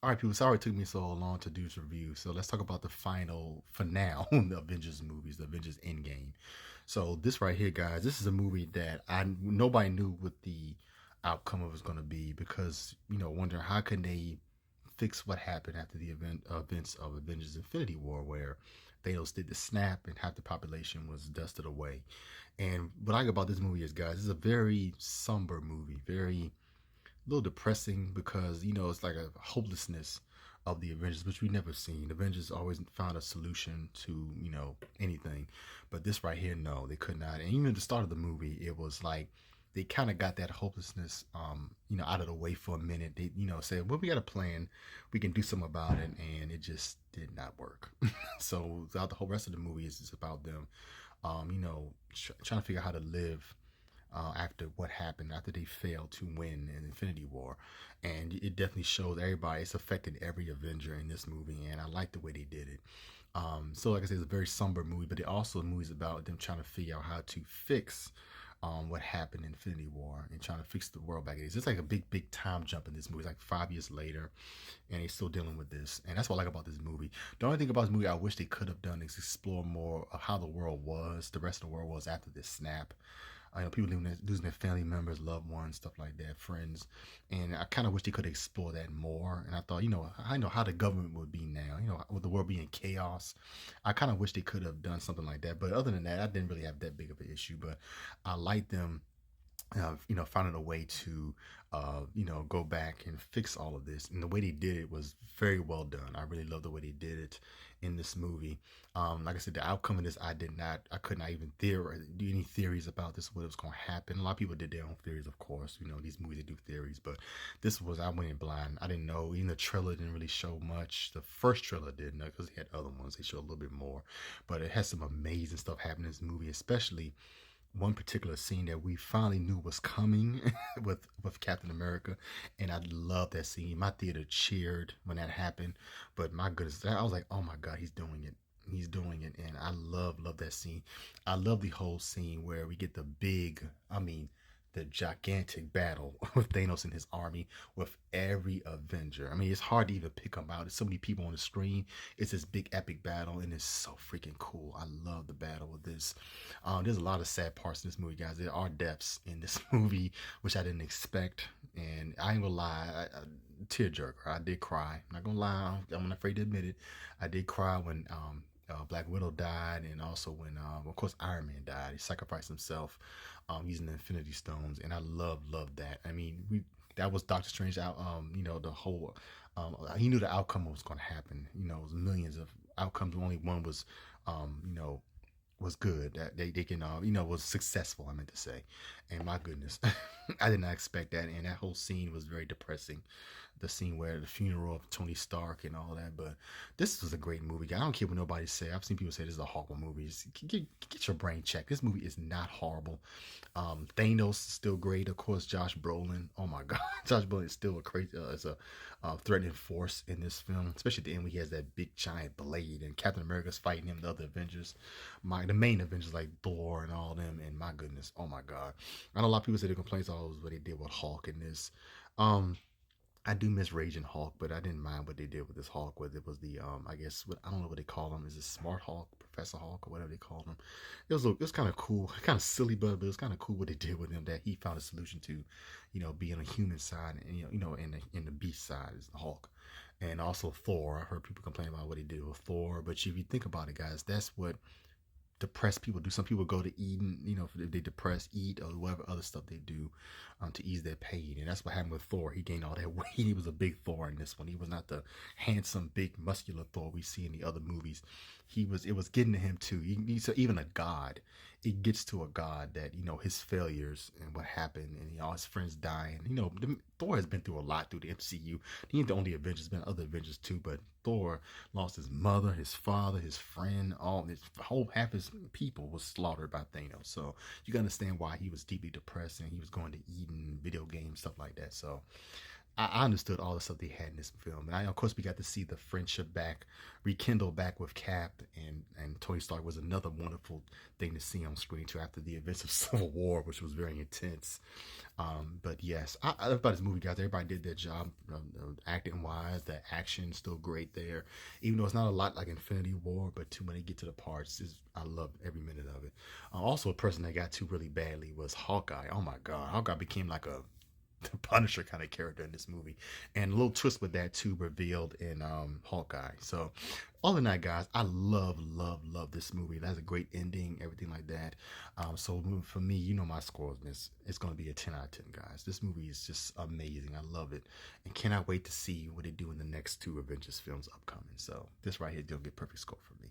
All right, people. Sorry it took me so long to do this review. So let's talk about the final finale, the Avengers movies, the Avengers Endgame. So this right here, guys, this is a movie that I nobody knew what the outcome of was going to be because wondering how can they fix what happened after the events of Avengers Infinity War, where Thanos did the snap and half the population was dusted away. And what I like about this movie is, guys, it's a very somber movie, very little depressing because it's like a hopelessness of the Avengers, which we never seen. The Avengers always found a solution to anything, but this right here, no, they could not. And even at the start of the movie, it was like they kind of got that hopelessness, out of the way for a minute. They, said, "Well, we got a plan, we can do something about it," and it just did not work. So throughout the whole rest of the movie is just about them, trying to figure out how to live after what happened after they failed to win in Infinity War, and it definitely shows everybody. It's affected every Avenger in this movie, and I like the way they did it. So, like I said, it's a very somber movie, but it also movies about them trying to figure out how to fix what happened in Infinity War and trying to fix the world back. It's like a big time jump in this movie. It's like 5 years later, and they're still dealing with this, and that's what I like about this movie. The only thing about this movie I wish they could have done is explore more of how the world was, the rest of the world was after this snap. I know people losing their family members, loved ones, stuff like that, friends, and I kind of wish they could explore that more. And I thought, I know how the government would be now, with the world being chaos. I kind of wish they could have done something like that. But other than that, I didn't really have that big of an issue. But I like them finding a way to, go back and fix all of this. And the way they did it was very well done. I really love the way they did it in this movie. Like I said, the outcome of this, I could not even do any theories about this, what was going to happen. A lot of people did their own theories, of course. These movies, they do theories, but I went in blind. I didn't know. Even the trailer didn't really show much. The first trailer didn't, because they had other ones. They showed a little bit more, but it has some amazing stuff happening in this movie, especially one particular scene that we finally knew was coming with Captain America, and I love that scene. My theater cheered when that happened, but my goodness, I was like, oh my god, he's doing it. He's doing it, and I love that scene. I love the whole scene where we get the gigantic battle with Thanos and his army with every Avenger. I mean, it's hard to even pick them out. There's so many people on the screen. It's this big epic battle, and it's so freaking cool. I love the battle with this. There's a lot of sad parts in this movie, guys. There are deaths in this movie, which I didn't expect, and I ain't gonna lie, tearjerker. I did cry. I'm not gonna lie. I'm not afraid to admit it. I did cry when Black Widow died, and also when, of course, Iron Man died. He sacrificed himself using the Infinity Stones, and I love that. I mean, that was Doctor Strange out. The whole he knew the outcome was going to happen. It was millions of outcomes. Only one was, was good. That they can, was successful. I meant to say, and my goodness, I did not expect that. And that whole scene was very depressing. The scene where the funeral of Tony Stark and all that. But this was a great movie. I don't care what nobody say. I've seen people say this is a horrible movie. Just get your brain checked. This movie is not horrible. Thanos is still great. Of course, Josh Brolin. Oh my God, Josh Brolin is still a crazy, is a threatening force in this film. Especially at the end when he has that big giant blade and Captain America's fighting him. The other Avengers, the main Avengers like Thor and all them. And my goodness, oh my God. I know a lot of people say they complaints all what they did with Hulk in this. Um, I do miss Raging Hulk, but I didn't mind what they did with this Hulk. Whether it was the I guess I don't know what they call him. Is it Smart Hulk, Professor Hulk, or whatever they call him? It was kind of cool, kind of silly, but it was kind of cool what they did with him. That he found a solution to, being a human side, and in the beast side is the Hulk, and also Thor. I heard people complain about what he did with Thor, but if you think about it, guys, that's what depressed people do. Some people go to eating, if they depressed, eat or whatever other stuff they do to ease their pain. And that's what happened with Thor. He gained all that weight. He was a big Thor in this one. He was not the handsome, big, muscular Thor we see in the other movies. It was getting to him too. He's even a god. It gets to a god that, his failures and what happened and all his friends dying. Thor has been through a lot through the MCU. He ain't the only Avengers, been other Avengers too, but Thor lost his mother, his father, his friend, all his whole half his people was slaughtered by Thanos. So you can understand why he was deeply depressed and he was going to eat and video games, stuff like that. So I understood all the stuff they had in this film, and of course we got to see the friendship back, rekindle back with Cap and Tony Stark was another wonderful thing to see on screen too after the events of Civil War, which was very intense. But yes, I love about this movie, guys. Everybody did their job, acting wise. The action still great there, even though it's not a lot like Infinity War. But too many get to the parts. I love every minute of it. Also, a person that got to really badly was Hawkeye. Oh my God, Hawkeye became like a the Punisher kind of character in this movie, and a little twist with that too revealed in Hawkeye. So, all in that, guys, I love this movie. It has a great ending, everything like that. So for me, you know my score on this. It's going to be a 10 out of 10, guys. This movie is just amazing. I love it, and cannot wait to see what they do in the next two Avengers films upcoming. So this right here, will get perfect score for me.